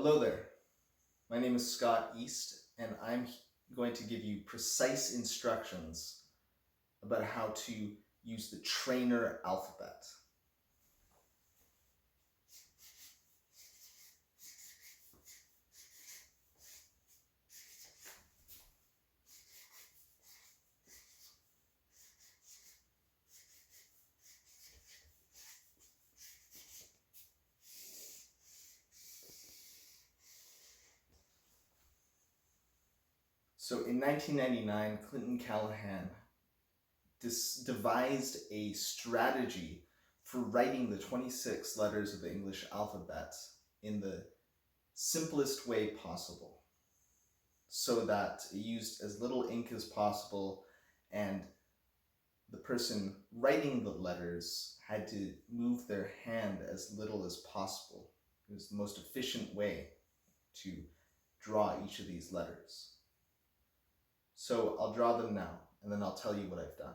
Hello there, my name is Scott East and I'm going to give you precise instructions about how to use the trainer alphabet. So in 1999, Clinton Callahan devised a strategy for writing the 26 letters of the English alphabet in the simplest way possible, so that it used as little ink as possible and the person writing the letters had to move their hand as little as possible. It was the most efficient way to draw each of these letters. So I'll draw them now, and then I'll tell you what I've done.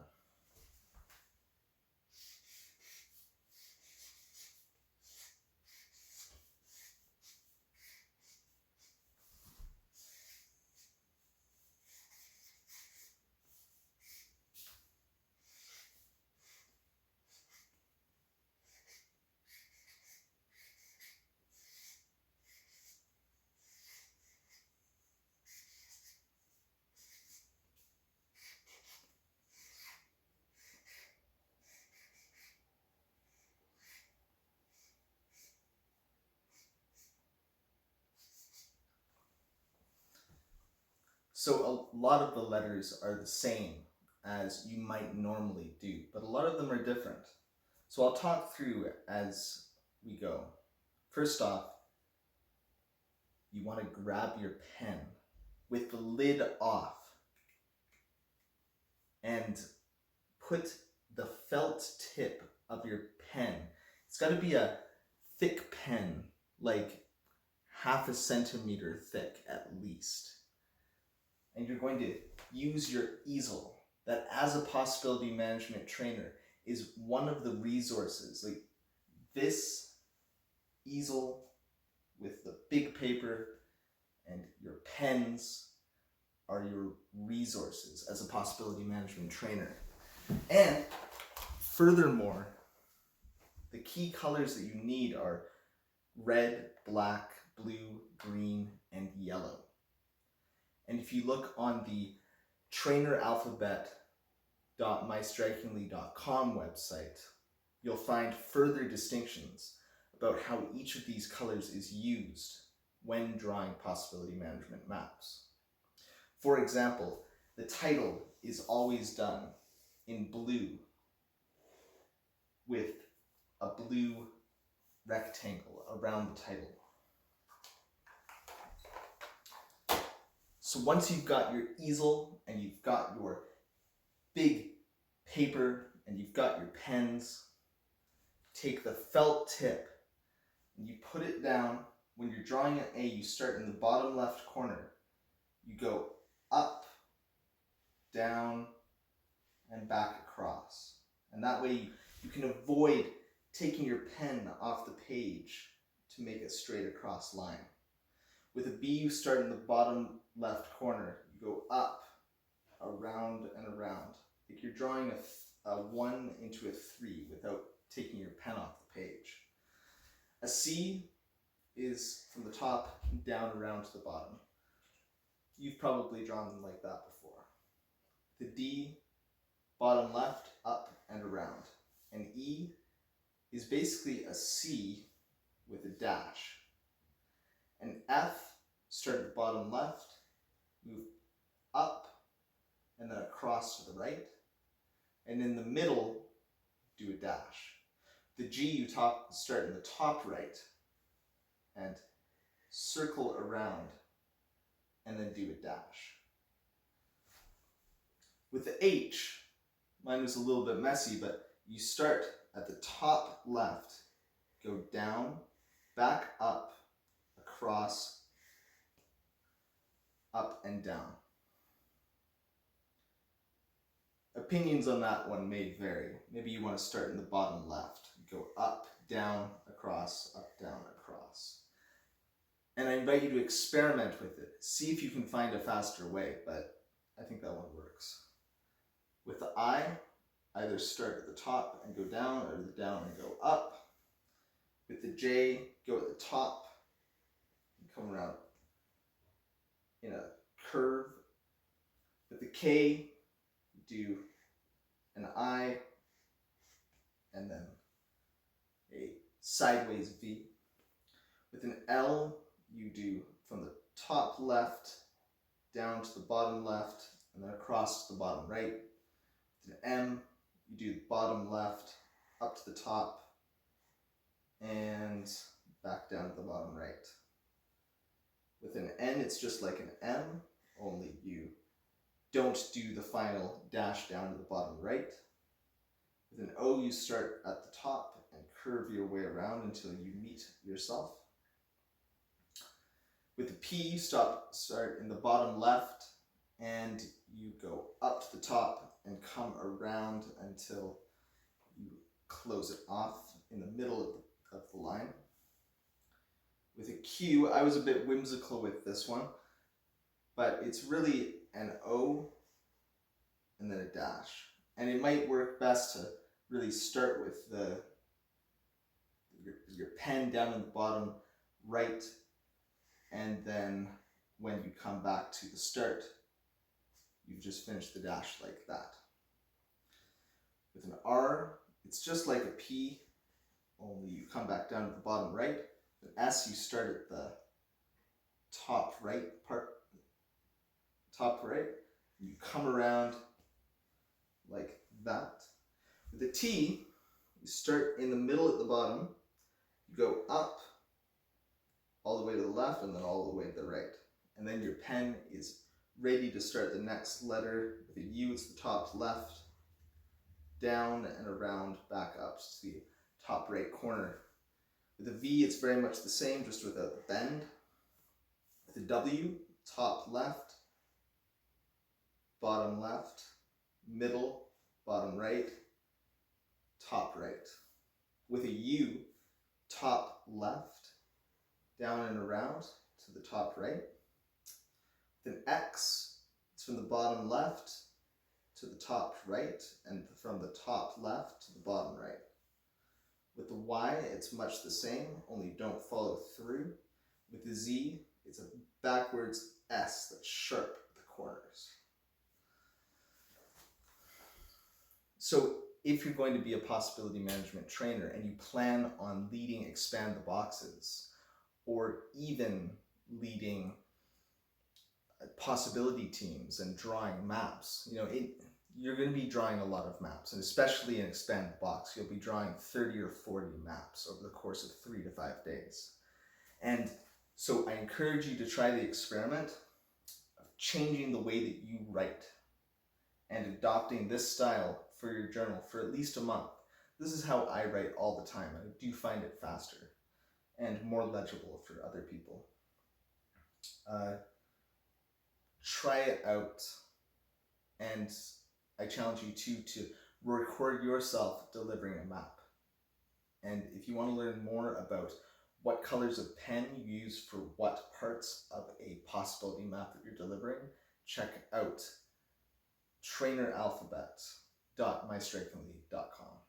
So a lot of the letters are the same as you might normally do, but a lot of them are different. So I'll talk through as we go. First off, you want to grab your pen with the lid off and put the felt tip of your pen. It's got to be a thick pen, like half a centimeter thick at least. And you're going to use your easel that, as a possibility management trainer, is one of the resources. Like this easel with the big paper and your pens are your resources as a possibility management trainer. And furthermore, the key colors that you need are red, black, blue, green, and yellow. And if you look on the traineralphabet.mystrikingly.com website, you'll find further distinctions about how each of these colors is used when drawing possibility management maps. For example, the title is always done in blue with a blue rectangle around the title. So once you've got your easel and you've got your big paper and you've got your pens, take the felt tip and you put it down. When you're drawing an A, you start in the bottom left corner. You go up, down, and back across. And that way you can avoid taking your pen off the page to make a straight across line. With a B, you start in the bottom left corner. You go up, around, and around. Like you're drawing a 1 into a 3 without taking your pen off the page. A C is from the top down around to the bottom. You've probably drawn them like that before. The D, bottom left, up, and around. And E is basically a C with a dash. And F, start at the bottom left, move up, and then across to the right. And in the middle, do a dash. The G, you start in the top right, and circle around, and then do a dash. With the H, mine was a little bit messy, but you start at the top left, go down, back up, across, up and down. Opinions on that one may vary. Maybe you want to start in the bottom left, go up, down, across, up, down, across. And I invite you to experiment with it. See if you can find a faster way, but I think that one works. With the I, either start at the top and go down, or the down and go up. With the J, go at the top and come around in a curve. With the K, do an I and then a sideways V. With an L, you do from the top left down to the bottom left and then across to the bottom right. With an M, you do the bottom left up to the top and back down to the bottom right. With an N, it's just like an M, only you don't do the final dash down to the bottom right. With an O, you start at the top and curve your way around until you meet yourself. With a P, you start in the bottom left and you go up to the top and come around until you close it off in the middle of the line. With a Q, I was a bit whimsical with this one, but it's really an O and then a dash. And it might work best to really start with your pen down in the bottom right, and then when you come back to the start, you've just finished the dash like that. With an R, it's just like a P, only you come back down to the bottom right. With an S, you start at the top right, and you come around like that. With a T, you start in the middle at the bottom, you go up all the way to the left and then all the way to the right. And then your pen is ready to start the next letter. With a U, it's the top left, down and around, back up to the top right corner. With a V, it's very much the same, just without the bend. With a W, top left, bottom left, middle, bottom right, top right. With a U, top left, down and around to the top right. With an X, it's from the bottom left to the top right, and from the top left to the bottom right. With the Y, it's much the same, only don't follow through. With the Z, it's a backwards S that's sharp at the corners. So if you're going to be a possibility management trainer and you plan on leading Expand the Boxes, or even leading possibility teams and drawing maps, you're going to be drawing a lot of maps, and especially in Expand the Box, you'll be drawing 30 or 40 maps over the course of 3 to 5 days. And so I encourage you to try the experiment of changing the way that you write and adopting this style for your journal for at least a month. This is how I write all the time. I do find it faster and more legible for other people. Try it out, and I challenge you to record yourself delivering a map. And if you want to learn more about what colors of pen you use for what parts of a possibility map that you're delivering, check out traineralphabet.mystrikingly.com.